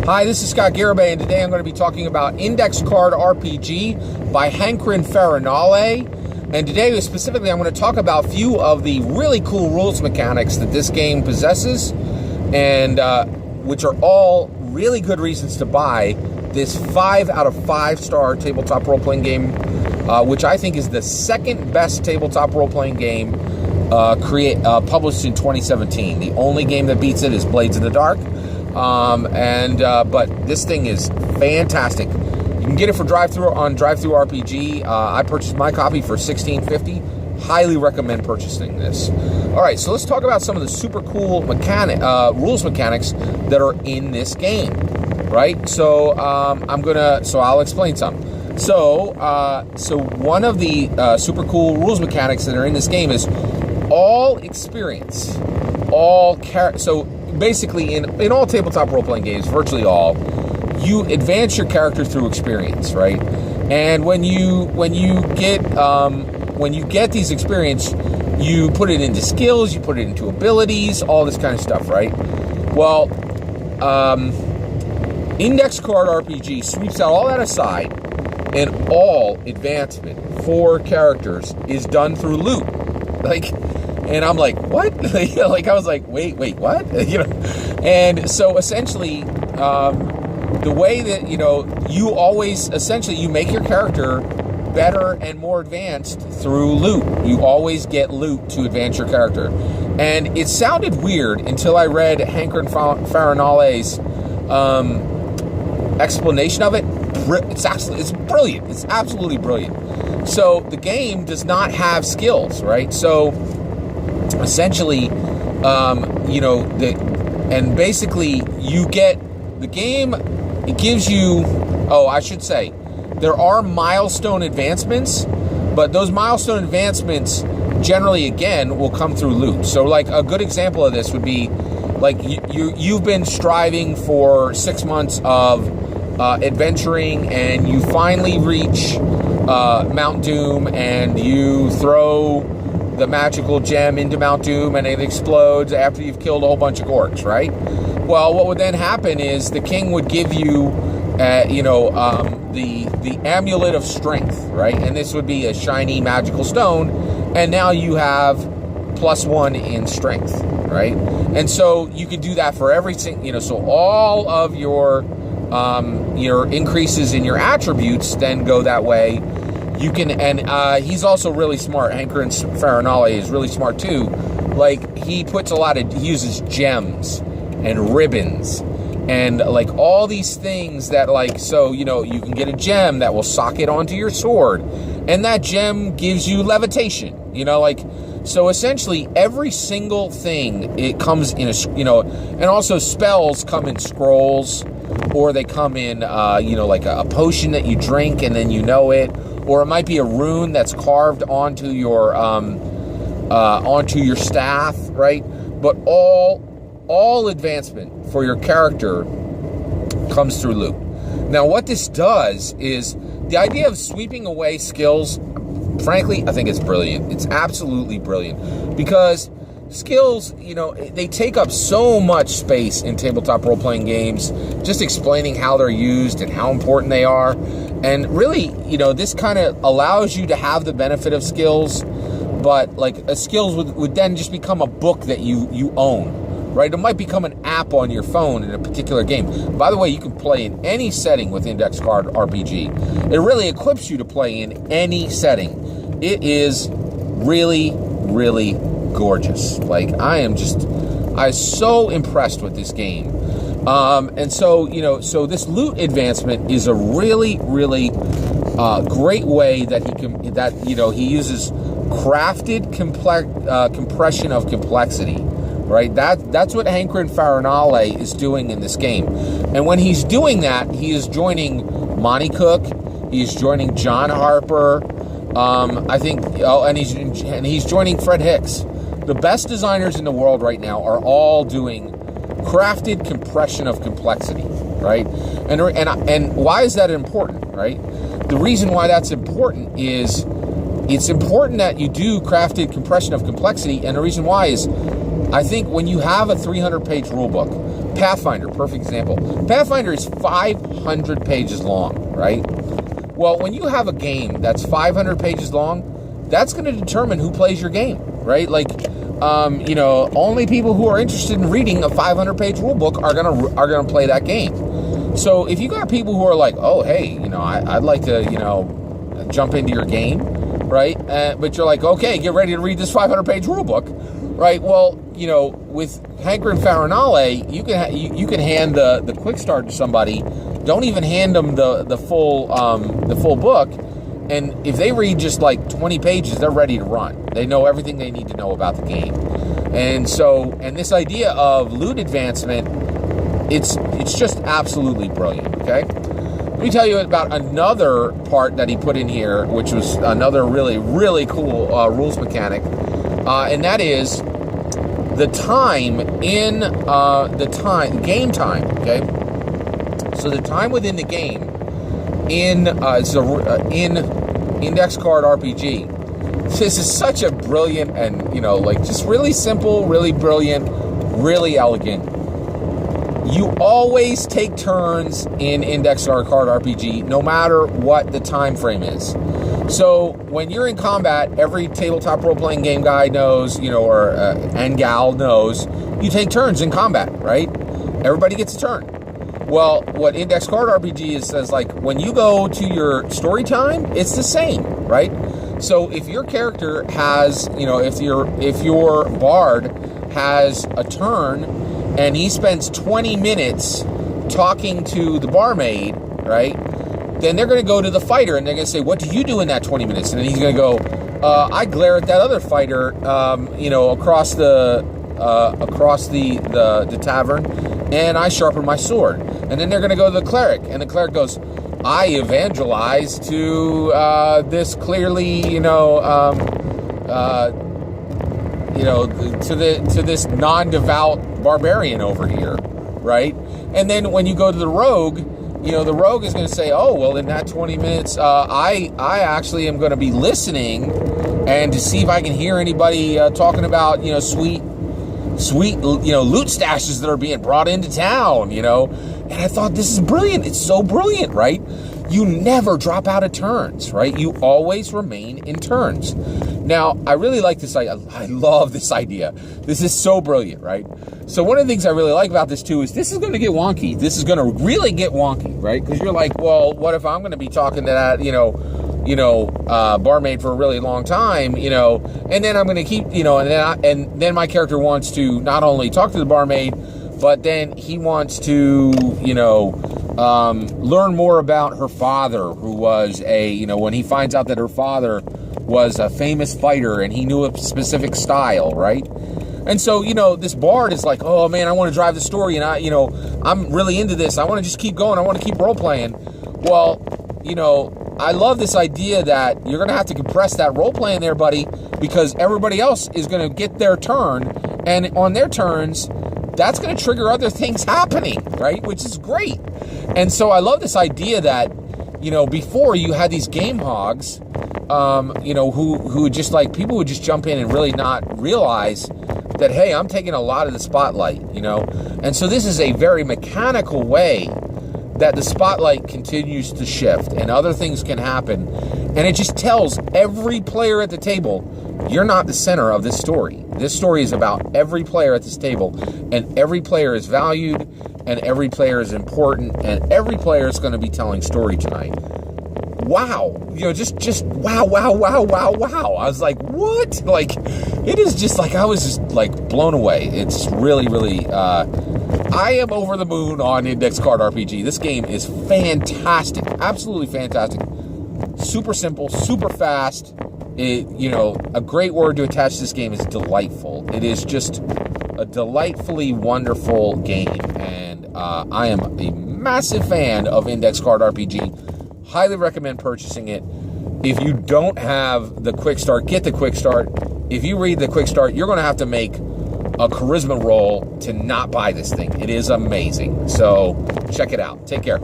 Hi, this is Scott Garibay, and today I'm going to be talking about Index Card RPG by Hankrin Farinale. And today, specifically, I'm going to talk about a few of the really cool rules mechanics that this game possesses, and which are all really good reasons to buy this 5 out of 5-star tabletop role-playing game, which I think is the second best tabletop role-playing game published in 2017. The only game that beats it is Blades in the Dark. But this thing is fantastic. You can get it for drive-through on Drive-Thru RPG. I purchased my copy for $16.50. Highly recommend purchasing this. All right, so let's talk about some of the super cool rules mechanics that are in this game. Right? So I'll explain some. So one of the super cool rules mechanics that are in this game is all experience, so basically in all tabletop role-playing games, virtually all, you advance your character through experience, right? And when you get these experience, you put it into skills, you put it into abilities, all this kind of stuff, right? Well, Index Card RPG sweeps out all that aside, and all advancement for characters is done through loot. And I'm like, what? I was like, wait, what? And so essentially, the way that, you always, essentially, you make your character better and more advanced through loot. You always get loot to advance your character. And it sounded weird until I read Hankrin Farinale's explanation of it. It's brilliant. It's absolutely brilliant. So the game does not have skills, right? So essentially, basically you get the game. It gives you. Oh, I should say, there are milestone advancements, but those milestone advancements generally, again, will come through loot. So, like a good example of this would be, like you've been striving for 6 months of adventuring, and you finally reach Mount Doom, and you throw the magical gem into Mount Doom, and it explodes after you've killed a whole bunch of orcs, right? Well, what would then happen is the king would give you, the Amulet of Strength, right? And this would be a shiny magical stone, and now you have +1 in strength, right? And so you could do that for everything, so all of your increases in your attributes then go that way. You can, and he's also really smart. Hankrin Farinale is really smart too. Like, he uses gems and ribbons and like all these things that, like, so, you can get a gem that will socket onto your sword, and that gem gives you levitation, so essentially every single thing, it comes in and also spells come in scrolls, or they come in, like a potion that you drink and then it, or it might be a rune that's carved onto your staff, right? But all advancement for your character comes through loot. Now, what this does is the idea of sweeping away skills. Frankly, I think it's brilliant. It's absolutely brilliant, because skills, they take up so much space in tabletop role-playing games, just explaining how they're used and how important they are. And really, this kind of allows you to have the benefit of skills, but skills would then just become a book that you own, right? It might become an app on your phone in a particular game. By the way, you can play in any setting with Index Card RPG. It really equips you to play in any setting. It is really, really gorgeous. I'm so impressed with this game. And so, so this loot advancement is a really, really great way that he uses crafted compression of complexity, right? That's what Hankrin Farinale is doing in this game. And when he's doing that, he is joining Monty Cook, he's joining John Harper, and he's joining Fred Hicks. The best designers in the world right now are all doing crafted compression of complexity, right? And why is that important, right? The reason why that's important is it's important that you do crafted compression of complexity, and the reason why is I think when you have a 300-page rule book, Pathfinder, perfect example. Pathfinder is 500 pages long, right? Well, when you have a game that's 500 pages long, that's going to determine who plays your game, right? Like, only people who are interested in reading a 500-page rule book are gonna play that game. So if you got people who are like, oh, hey, I'd like to, jump into your game, right? But you're like, okay, get ready to read this 500-page rule book, right? Well, with Hankering Farinale, you can hand the quick start to somebody. Don't even hand them the full book. And if they read just like 20 pages, they're ready to run. They know everything they need to know about the game. And this idea of loot advancement, it's just absolutely brilliant, okay? Let me tell you about another part that he put in here, which was another really, really cool rules mechanic. And that is the time in game time, okay? So the time within the game in Index Card RPG. This is such a brilliant and, just really simple, really brilliant, really elegant. You always take turns in Index Card RPG, no matter what the time frame is. So when you're in combat, every tabletop role-playing game guy knows, and gal knows, you take turns in combat, right? Everybody gets a turn. Well, what Index Card RPG is says, like, when you go to your story time, it's the same, right? So if your character has, if your bard has a turn and he spends 20 minutes talking to the barmaid, right? Then they're going to go to the fighter and they're going to say, what do you do in that 20 minutes? And then he's going to go, I glare at that other fighter, across the tavern, and I sharpen my sword. And then they're going to go to the cleric, and the cleric goes, I evangelize to this clearly, to this non-devout barbarian over here, right? And then when you go to the rogue, the rogue is going to say, oh, well, in that 20 minutes, I actually am going to be listening and to see if I can hear anybody talking about, sweet, loot stashes that are being brought into town, And I thought, this is brilliant. It's so brilliant, right? You never drop out of turns, right? You always remain in turns. Now, I really like this idea. I love this idea. This is so brilliant, right? So one of the things I really like about this, too, is this is going to get wonky. This is going to really get wonky, right? Because you're like, well, what if I'm going to be talking to that, barmaid for a really long time, and then I'm going to keep, and then my character wants to not only talk to the barmaid, but then he wants to, learn more about her father, who was when he finds out that her father was a famous fighter and he knew a specific style, right? And so, this bard is like, oh man, I want to drive the story, and I'm really into this. I want to just keep going. I want to keep role playing. Well, I love this idea that you're going to have to compress that role playing there, buddy, because everybody else is going to get their turn, and on their turns, that's going to trigger other things happening, right? Which is great. And so I love this idea that, before you had these game hogs, who just like, people would just jump in and really not realize that, hey, I'm taking a lot of the spotlight, And so this is a very mechanical way that the spotlight continues to shift and other things can happen. And it just tells every player at the table, you're not the center of this story. This story is about every player at this table, and every player is valued, and every player is important, and every player is going to be telling story tonight. Wow. Just wow, wow, wow, wow, wow. I was like, what? Like, it is just like, I was just like blown away. It's really, really, I am over the moon on Index Card RPG. This game is fantastic. Absolutely fantastic. Super simple, super fast. A great word to attach to this game is delightful. It is just a delightfully wonderful game. And I am a massive fan of Index Card RPG. Highly recommend purchasing it. If you don't have the Quick Start, get the Quick Start. If you read the Quick Start, you're going to have to make a charisma roll to not buy this thing. It is amazing. So check it out. Take care.